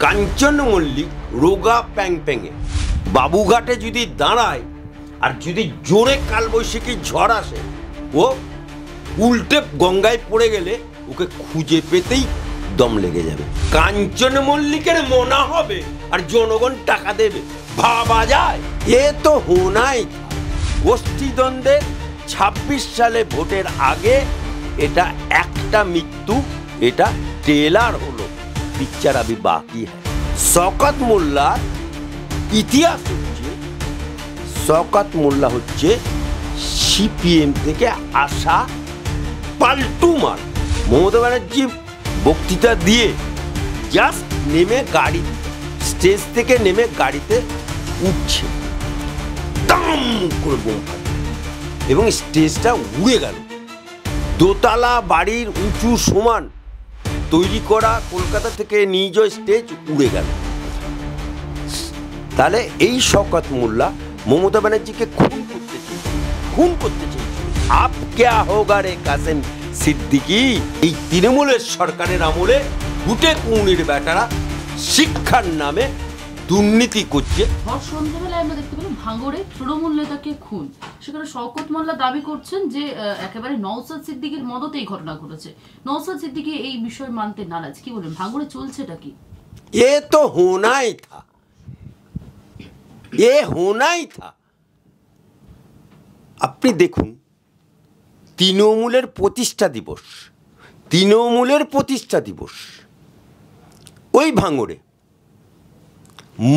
কাঞ্চন মল্লিক রোগা প্যাং প্যাঙে বাবুঘাটে যদি দাঁড়ায় আর যদি জোরে কালবৈশাখী ঝড় আসে, ও উল্টে গঙ্গায় পড়ে গেলে ওকে খুঁজে পেতেই দম লেগে যাবে। কাঞ্চন মল্লিকের মনা হবে আর জনগণ টাকা দেবে, ভাবা যায়? এ তো হোনাই। গোষ্ঠীদ্বন্দ্বে 26 সালে ভোটের আগে এটা একটা মৃত্যু, এটা ট্রেলার হলো, পিকচার আবি বাকি হ্যায়। শওকত মোল্লার ইতিহাস হচ্ছে, শওকত মোল্লা হচ্ছে সিপিএম থেকে আসা পাল্টু মাল। মমতা ব্যানার্জি বক্তৃতা দিয়ে জাস্ট নেমে গাড়ি, স্টেজ থেকে নেমে গাড়িতে উঠছে, দাম করে বোম ফাটে এবং স্টেজটা উড়ে গেল। দোতলা বাড়ির উঁচু সমান তৈরি করা কলকাতা থেকে নিজ স্টেজ উড়ে গেল। তাহলে এই শওকত মোল্লা মমতা ব্যানার্জিকে খুন করতে চেয়েছিল। আপ ক্যা হোগা রে কাসেম সিদ্দিকি? এই তৃণমূলের সরকারের আমলে গুটে কুনির বেটারা শিক্ষার নামে দুর্নীতি করছে। সন্ধ্যাবেলায় আমরা দেখতে পেলাম ভাঙড়ে তৃণমূল নেতাকে খুন। সেখানে শওকত মোল্লা দাবি করছেন যে একেবারে নওশাদ সিদ্দিকীর মদতে এই ঘটনা ঘটেছে। নওশাদ সিদ্দিকী এই বিষয় মানতে নারাজ। কি বলেন, ভাঙড়ে চলছে এটা কি? এ তো হোনাই থা, এ হোনাই থা। আপনি দেখুন, তৃণমূলের প্রতিষ্ঠা দিবস, তৃণমূলের প্রতিষ্ঠা দিবস ওই ভাঙড়ে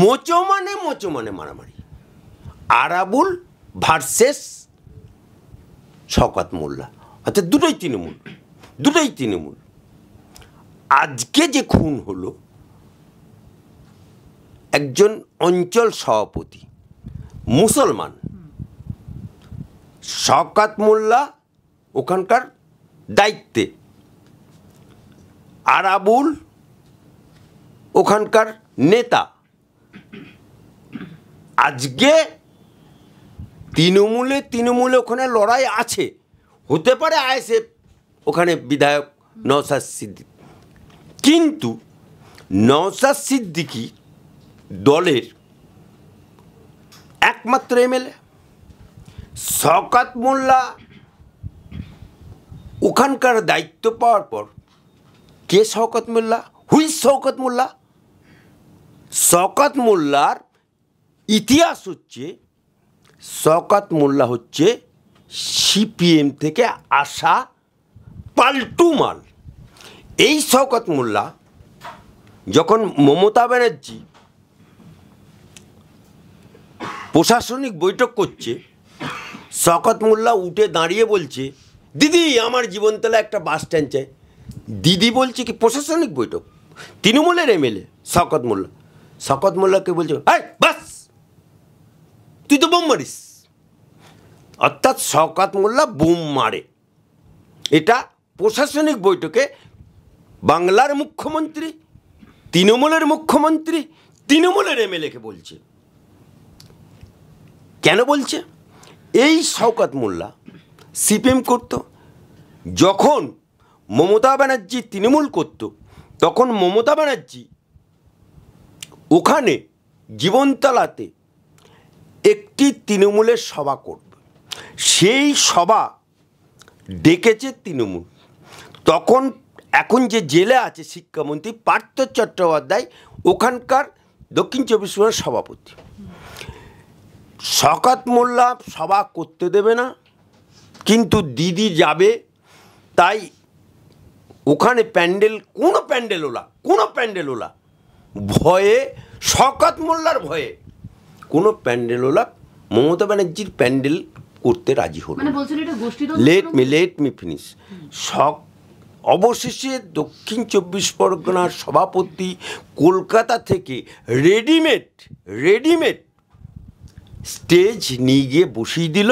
মোচমানে মারামারি, আরাবুল ভার্সেস শওকত মোল্লা, অর্থাৎ দুটোই তৃণমূল। আজকে যে খুন হলো, একজন অঞ্চল সভাপতি মুসলমান, শওকত মোল্লা ওখানকার দায়িত্বে, আরাবুল ওখানকার নেতা। আজকে তৃণমূলে ওখানে লড়াই আছে, হতে পারে আইএসএফ ওখানে বিধায়ক নওশাদ সিদ্দিকী, কিন্তু নওশাদ সিদ্দিকী দলের একমাত্র এমএলএ। শওকত মোল্লা ওখানকার দায়িত্ব পাওয়ার পর কে শওকত মোল্লা? হুইজ শওকত মোল্লা? শওকত মোল্লার ইতিহাস হচ্ছে, শওকত মোল্লা হচ্ছে সিপিএম থেকে আসা পাল্টু মাল। এই শওকত মোল্লা যখন মমতা ব্যানার্জি প্রশাসনিক বৈঠক করছে, শওকত মোল্লা উঠে দাঁড়িয়ে বলছে, দিদি আমার জীবনতলা একটা বাস স্ট্যান্ড চাই। দিদি বলছে কি প্রশাসনিক বৈঠক, তৃণমূলের এমএলএ শওকত মোল্লাকে বলছে, এই বাস, তুই তো বোম মারিস। অর্থাৎ শওকত মোল্লা বোম মারে। এটা প্রশাসনিক বৈঠকে বাংলার মুখ্যমন্ত্রী, তৃণমূলের মুখ্যমন্ত্রী, তৃণমূলের এমএলএকে বলছে। কেন বলছে? এই শওকত মোল্লা সিপিএম করত, যখন মমতা ব্যানার্জি তৃণমূল করত, তখন মমতা ব্যানার্জি ওখানে জীবনতলাতে একটি তৃণমূলের সভা করবে, সেই সভা ডেকেছে তৃণমূল। তখন এখন যে জেলে আছে শিক্ষামন্ত্রী পার্থ চট্টোপাধ্যায় ওখানকার দক্ষিণ চব্বিশ পরগনার সভাপতি। শওকত মোল্লা সভা করতে দেবে না, কিন্তু দিদি যাবে, তাই ওখানে কোনো প্যান্ডেলওয়ালা ভয়ে, শওকত মোল্লার ভয়ে কোনো প্যান্ডেলওয়ালা মমতা ব্যানার্জির প্যান্ডেল করতে রাজি হলো। Let me finish. অবশেষে দক্ষিণ চব্বিশ পরগনার সভাপতি কলকাতা থেকে রেডিমেড স্টেজ নিয়ে গিয়ে বসিয়ে দিল,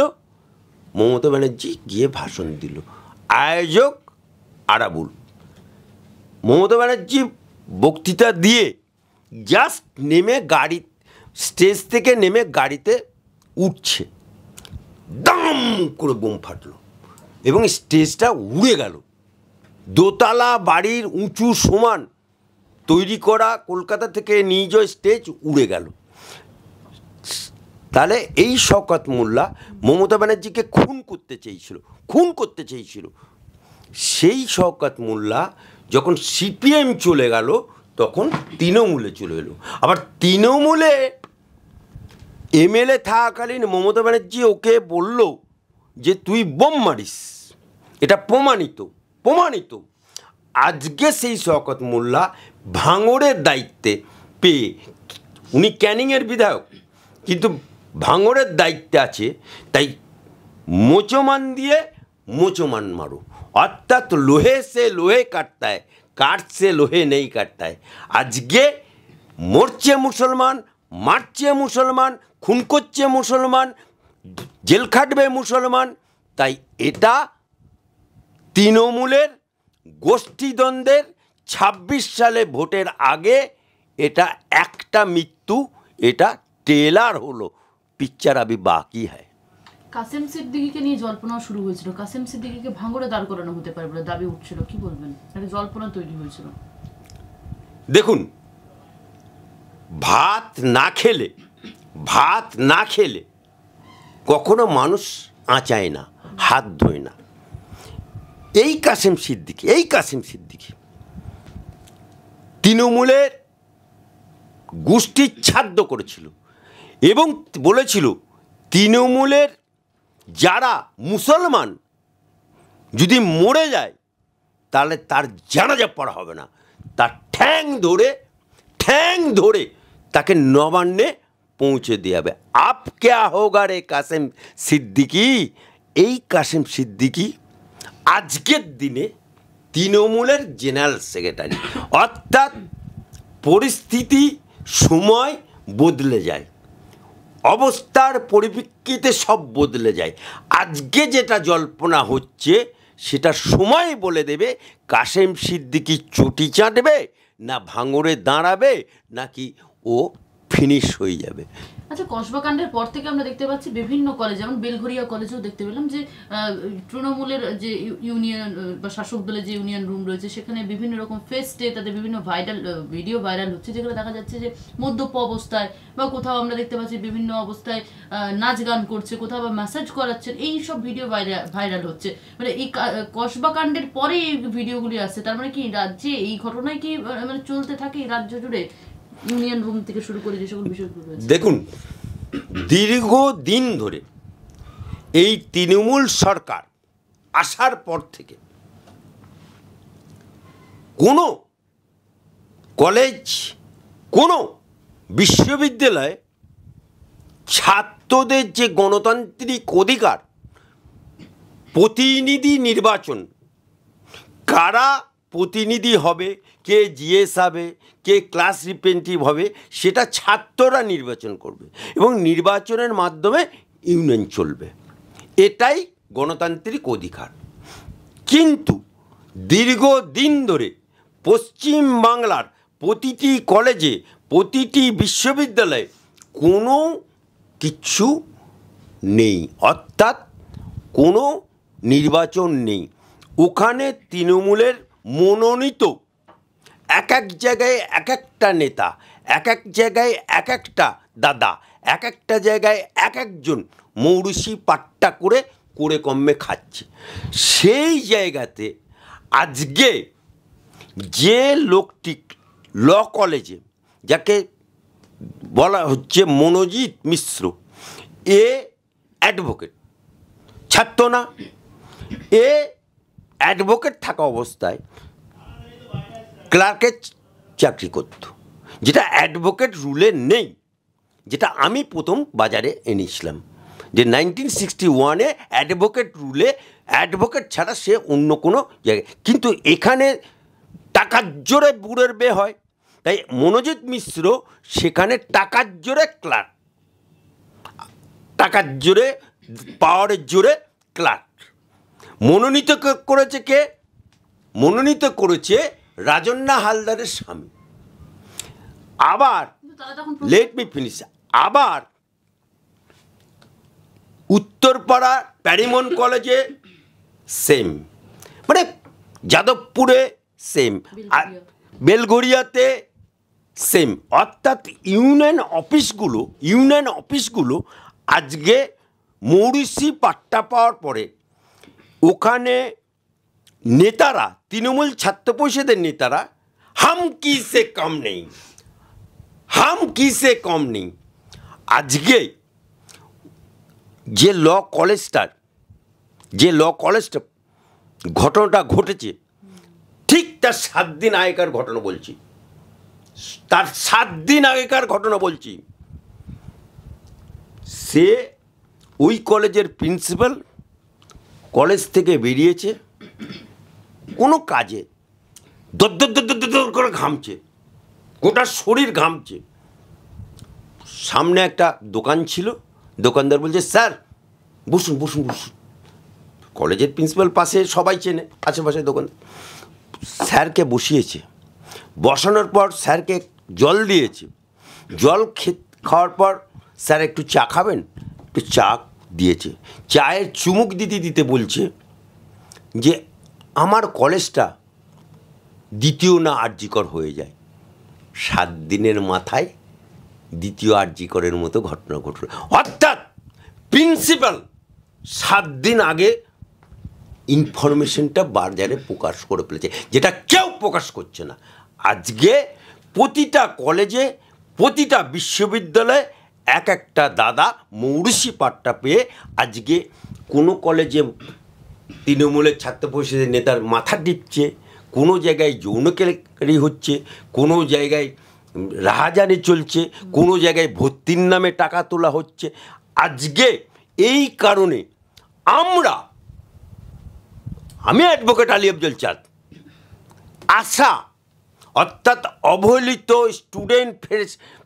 মমতা ব্যানার্জি গিয়ে ভাষণ দিল। আয়োজক আরাবুল। মমতা ব্যানার্জি বক্তৃতা দিয়ে জাস্ট নেমে স্টেজ থেকে নেমে গাড়িতে উঠছে, দাম করে বোম ফাটলো এবং স্টেজটা উড়ে গেল। দোতলা বাড়ির উঁচু সমান তৈরি করা কলকাতা থেকে নিজ স্টেজ উড়ে গেল। তাহলে এই শওকত মোল্লা মমতা ব্যানার্জিকে খুন করতে চেয়েছিল। সেই শওকত মোল্লা যখন সিপিএম চলে গেল তখন তৃণমূলে চলে এলো। আবার তৃণমূলে এমএলএ থাকাকালীন মমতা ব্যানার্জি ওকে বলল যে তুই বোম মারিস, এটা প্রমাণিত। আজকে সেই শওকত মোল্লা ভাঙড়ের দায়িত্বে পেয়ে, উনি ক্যানিংয়ের বিধায়ক কিন্তু ভাঙড়ের দায়িত্বে আছে, তাই মোচমান দিয়ে মোচমান মারো, অর্থাৎ লোহে সে লোহে কাটতা है, কাঠ সে লোহে নেই কাটতা है। আজকে মরছে মুসলমান, মারছে মুসলমান, খুন করছে মুসলমান, জেল খাটবে মুসলমান। তাই এটা তৃণমূলের গোষ্ঠীদ্বন্দ্বের ২৬ সালে ভোটের আগে এটা একটা মৃত্যু, এটা ট্রেলার হলো, পিকচার আবি বাকি হ্যায়। কাসেম সিদ্দিকীকে নিয়ে জল্পনা শুরু হয়েছিল, কাসেম সিদ্দিকীকে ভাঙড়ে দাঁড় করানো হতে পারে বলে দাবি উঠছিল, কি বলবেন? একটা জল্পনা তৈরি হয়েছিল। দেখুন, ভাত না খেলে কখনো মানুষ আঁচায় না, হাত ধোয় না। এই কাসেম সিদ্দিকী তৃণমূলের গোষ্ঠীর ছাদ্য করেছিল এবং বলেছিল তৃণমূলের যারা মুসলমান যদি মরে যায় তাহলে তার জানাজা পড়া হবে না, তার ঠ্যাং ধরে তাকে নবান্নে পৌঁছে দিয়ে হবে। আপ ক্যা হোগা রে কাসেম সিদ্দিকী? এই কাসেম সিদ্দিকী আজকের দিনে তৃণমূলের জেনারেল সেক্রেটারি, অর্থাৎ পরিস্থিতি সময় বদলে যায়, অবস্থার পরিপ্রেক্ষিতে সব বদলে যায়। আজকে যেটা জল্পনা হচ্ছে সেটা সময় বলে দেবে কাসেম সিদ্দিকী চটি চাটবে না ভাঙড়ে দাঁড়াবে নাকি ও ফিনিশ হয়ে যাবে। আচ্ছা, কসবা কাণ্ডের পর থেকে আমরা দেখতে পাচ্ছি বিভিন্ন কলেজ, যেমন বেলঘরিয়া কলেজেও দেখতে পেলাম যে তৃণমূলের যে ইউনিয়ন বা শাসক দলের যে ইউনিয়ন রুম রয়েছে সেখানে বিভিন্ন রকম ফেস্টে তাদের বিভিন্ন ভিডিও ভাইরাল হচ্ছে, যেগুলো দেখা যাচ্ছে যে মদ্যপ অবস্থায় বা কোথাও আমরা দেখতে পাচ্ছি বিভিন্ন অবস্থায় নাচ গান করছে, কোথাও বা ম্যাসাজ করাচ্ছেন, এই সব ভিডিও ভাইরাল হচ্ছে। মানে এই কসবা কাণ্ডের পরে এই ভিডিওগুলি আসছে, তার মানে কি রাজ্যে এই ঘটনায় কি মানে চলতে থাকে রাজ্য জুড়ে, ইউনিয়ন রুম থেকে শুরু করে যে সকল বিষয়গুলো রয়েছে? দেখুন, দীর্ঘদিন ধরে এই তৃণমূল সরকার আসার পর থেকে কোনো কলেজ, কোনো বিশ্ববিদ্যালয়ে ছাত্রদের যে গণতান্ত্রিক অধিকার, প্রতিনিধি নির্বাচন, কারা প্রতিনিধি হবে, কে জিএস হবে, কে ক্লাস রিপ্রেজেন্টেটিভ হবে, সেটা ছাত্ররা নির্বাচন করবে এবং নির্বাচনের মাধ্যমে ইউনিয়ন চলবে, এটাই গণতান্ত্রিক অধিকার। কিন্তু দীর্ঘদিন ধরে পশ্চিম বাংলার প্রতিটি কলেজে, প্রতিটি বিশ্ববিদ্যালয়ে কোনো কিছু নেই, অর্থাৎ কোনো নির্বাচন নেই। ওখানে তৃণমূলের মনোনীত এক এক জায়গায় এক একটা নেতা, এক এক জায়গায় এক একটা দাদা, এক একটা জায়গায় এক একজন মৌরুষি পাট্টা করে কমে খাচ্ছে। সেই জায়গাতে আজকে যে লোকটি ল কলেজে, যাকে বলা হচ্ছে মনোজিৎ মিশ্র, এ অ্যাডভোকেট, ছাত্র না, এ অ্যাডভোকেট থাকা অবস্থায় ক্লার্কের চাকরি করত, যেটা অ্যাডভোকেট রুলে নেই, যেটা আমি প্রথম বাজারে এনেছিলাম যে 1961-এ অ্যাডভোকেট রুলে অ্যাডভোকেট ছাড়া সে অন্য কোনো জায়গায়, কিন্তু এখানে টাকার জোরে বুড়ের বে হয়, তাই মনোজিৎ মিশ্র সেখানে টাকার জোরে ক্লার্ক, টাকার জোরে, পাওয়ারের জোরে ক্লার্ক। মনোনীত করেছে কে? মনোনীত করেছে রাজন্না হালদারের স্বামী। আবার লেট মি ফিনিশ, আবার উত্তরপাড়া প্যারিমন কলেজে সেম, মানে যাদবপুরে সেম, আর বেলঘরিয়াতে সেম, অর্থাৎ ইউনিয়ন অফিসগুলো আজকে মৌরিসি পাট্টা পাওয়ার পরে ওখানে নেতারা, তৃণমূল ছাত্র পরিষদের নেতারা হাম কিসে কম নেই। আজকে যে ল কলেজটা ঘটনাটা ঘটেছে, ঠিক তার 7 দিন আগেকার ঘটনা বলছি, সে ওই কলেজের প্রিন্সিপাল কলেজ থেকে বেরিয়েছে কোনো কাজে, দর করে ঘামছে, গোটা শরীর ঘামছে। সামনে একটা দোকান ছিল, দোকানদার বলছে স্যার বসুন। কলেজের প্রিন্সিপাল পাশে সবাই চেনে, আশেপাশে দোকান। স্যারকে বসিয়েছে, বসানোর পর স্যারকে জল দিয়েছে, জল খাওয়ার পর স্যার একটু চা খাবেন, একটু চা দিয়েছে। চায়ের চুমুক দিতে বলছে যে আমার কলেজটা দ্বিতীয় না আরজিকর হয়ে যায়। 7 দিনের মাথায় দ্বিতীয় আরজিকরের মতো ঘটনা ঘটল। অর্থাৎ প্রিন্সিপাল 7 দিন আগে ইনফরমেশনটা বাজারে প্রকাশ করে ফেলেছে, যেটা কেউ প্রকাশ করছে না। আজকে প্রতিটা কলেজে, প্রতিটা বিশ্ববিদ্যালয়ে একটা দাদা মৌরিসি পাট্টা পেয়ে আজকে কোনো কলেজে তৃণমূলের ছাত্র পরিষদের নেতার মাথা টিপছে, কোনো জায়গায় যৌন কেলেঙ্কারি হচ্ছে, কোনো জায়গায় রাহাজানি চলছে, কোনো জায়গায় ভর্তির নামে টাকা তোলা হচ্ছে। আজকে এই কারণে আমি অ্যাডভোকেট আলী আফজল চাঁদ, আশা অর্থাৎ অবহেলিত স্টুডেন্ট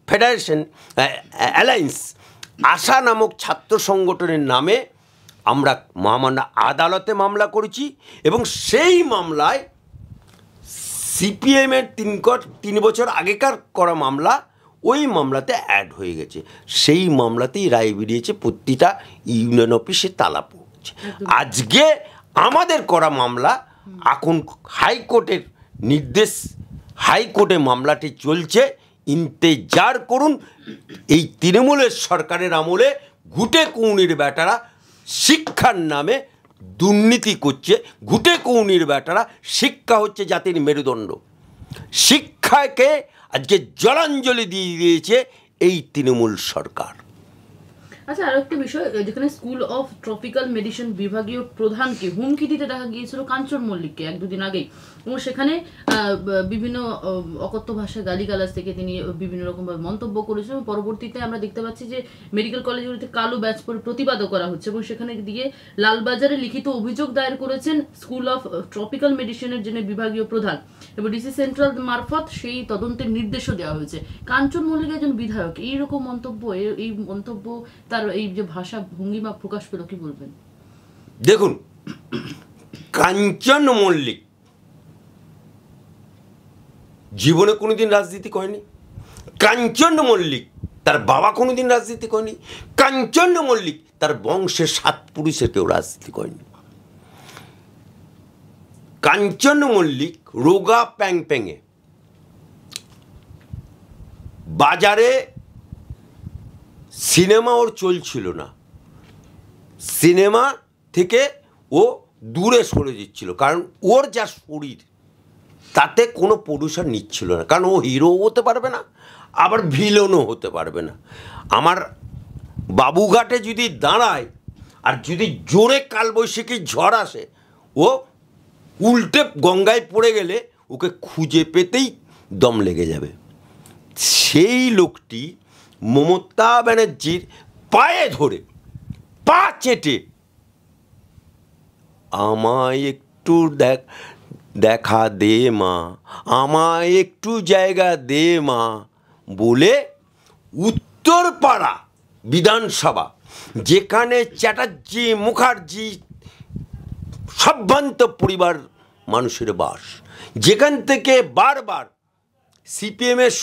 ফেডারেশন অ্যালায়েন্স আশা নামক ছাত্র সংগঠনের নামে আমরা মহামান্য আদালতে মামলা করেছি, এবং সেই মামলায় সিপিএমের 3 বছর আগেকার করা মামলা ওই মামলাতে অ্যাড হয়ে গেছে। সেই মামলাতেই রায় বেরিয়েছে, প্রতিটা ইউনিয়ন অফিসে তালা পড়ছে। আজকে আমাদের করা মামলা এখন হাইকোর্টের নির্দেশ, হাইকোর্টে মামলাটি চলছে, ইন্তেজার করুন। এই তৃণমূলের সরকারের আমলে ঘুটে কৌনির বেটারা শিক্ষার নামে দুর্নীতি করছে, ঘুটে কৌনির বেটারা। শিক্ষা হচ্ছে জাতির মেরুদণ্ড, শিক্ষাকে আজকে জলাঞ্জলি দিয়ে দিয়েছে এই তৃণমূল সরকার। আচ্ছা, আরো একটা বিষয়, যেখানে স্কুল অফ ট্রপিক্যাল মেডিসিন বিভাগীয় প্রধানকে হুমকি দিতে দেখা গিয়েছিল কাঞ্চন মল্লিককে 1-2 দিন আগেই, এবং সেখানে বিভিন্ন অকথ্য ভাষায় গালিগালাজ থেকে তিনি বিভিন্ন রকমভাবে মন্তব্য করেছেন। পরবর্তীতে আমরা দেখতে পাচ্ছি যে মেডিকেল কলেজগুলিতে কালো ব্যাচ পরে প্রতিবাদও করা হচ্ছে, এবং সেখানে দিয়ে লালবাজারে লিখিত অভিযোগ দায়ের করেছেন স্কুল অফ ট্রপিক্যাল মেডিসিনের যিনি বিভাগীয় প্রধান, এবং ডিসি সেন্ট্রাল মারফত সেই তদন্তের নির্দেশও দেওয়া হয়েছে। কাঞ্চন মল্লিক একজন বিধায়ক, এইরকম মন্তব্য তার এই যে ভাষা ভঙ্গিমা প্রকাশ পেল, কি বলবেন? দেখুন, কাঞ্চন মল্লিক জীবনে কোনোদিন রাজনীতি করেনি। কাঞ্চন মল্লিক তার বাবা কোনোদিন রাজনীতি করেনি। কাঞ্চন মল্লিক তার বংশের 7 পুরুষের কেউ রাজনীতি করেনি। কাঞ্চন মল্লিক রোগা প্যাংপ্যাঙে বাজারে সিনেমা ওর চলছিল না, সিনেমা থেকে ও দূরে সরে যাচ্ছিল, কারণ ওর যা শরীর তাতে কোনো প্রডিউসার নিচ্ছিল না, কারণ ও হিরোও হতে পারবে না, আবার ভিলেনও হতে পারবে না। আমার বাবুঘাটে যদি দাঁড়ায় আর যদি জোরে কালবৈশাখী ঝড় আসে, ও উল্টে গঙ্গায় পড়ে গেলে ওকে খুঁজে পেতেই দম লেগে যাবে। সেই লোকটি মমতা ব্যানার্জির পায়ে ধরে, পা চেটে, আমায় একটু দেখা দে মা, আমায় একটু জায়গা দে মা বলে উত্তরপাড়া বিধানসভা, যেখানে চ্যাটার্জি মুখার্জি সম্ভ্রান্ত পরিবার মানুষের বাস, যেখান থেকে বারবার সিপিএমের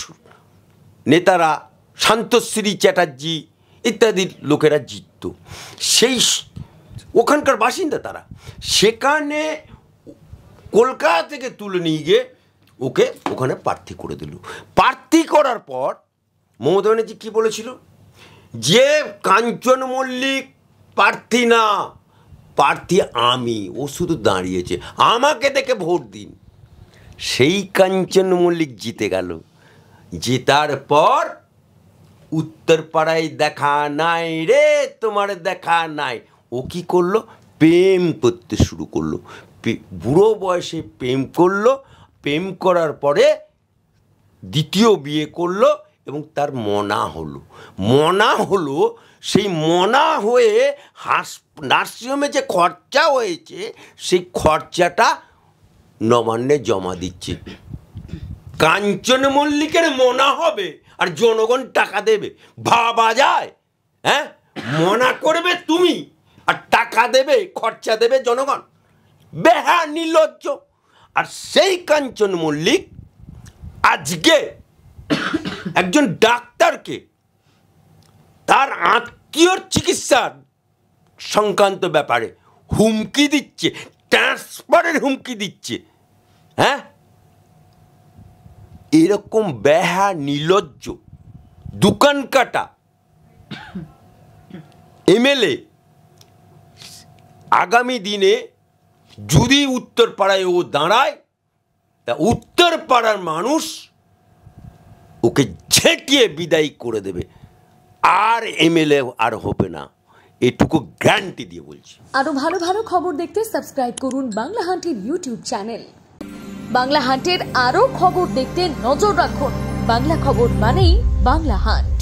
নেতারা, শান্তশ্রী চ্যাটার্জি ইত্যাদি লোকেরা জিতত, সেই ওখানকার বাসিন্দা তারা, সেখানে কলকাতা থেকে তুলে নিয়ে গিয়ে ওকে ওখানে প্রার্থী করে দিল। প্রার্থী করার পর মমতা ব্যানার্জি কী বলেছিল, যে কাঞ্চন মল্লিক প্রার্থী না, প্রার্থী আমি, ও শুধু দাঁড়িয়েছে, আমাকে দেখে ভোট দিন। সেই কাঞ্চন মল্লিক জিতে গেল। জেতার পর উত্তরপাড়ায় দেখা নাই রে, তোমার দেখা নাই, ও কি করলো, প্রেম করতে শুরু করলো। বুড়ো বয়সে প্রেম করলো, প্রেম করার পরে দ্বিতীয় বিয়ে করলো এবং তার মনা হলো। সেই মনা হয়ে নার্সিংহোমে যে খরচা হয়েছে সেই খরচাটা নবান্নে জমা দিচ্ছে। কাঞ্চন মল্লিকের মনা হবে আর জনগণ টাকা দেবে, ভাবা যায়? হ্যাঁ, মনা করবে তুমি আর টাকা দেবে, খরচা দেবে জনগণ? বেহা নির্লজ্জ। আর সেই কাঞ্চন মল্লিক আজকে একজন ডাক্তারকে তার আত্মীয়র চিকিৎসার সংক্রান্ত ব্যাপারে হুমকি দিচ্ছে, ট্রান্সফারের হুমকি দিচ্ছে। হ্যাঁ, এরকম বেহা নির্লজ্জ দোকান কাটা এমএলএ আগামী দিনে যদি উত্তরপাড়ায় ও দাঁড়ায়, তা উত্তরপাড়ার মানুষ ওকে ঝেঁটিয়ে বিদায় করে দেবে, আর এমএলএ আর হবে না, এটুকু গ্যারান্টি দিয়ে বলছি। আরো ভালো ভালো খবর দেখতে সাবস্ক্রাইব করুন বাংলা হান্টের ইউটিউব চ্যানেল। বাংলা হান্টের আরো খবর দেখতে নজর রাখুন। বাংলা খবর মানেই বাংলা হান্ট।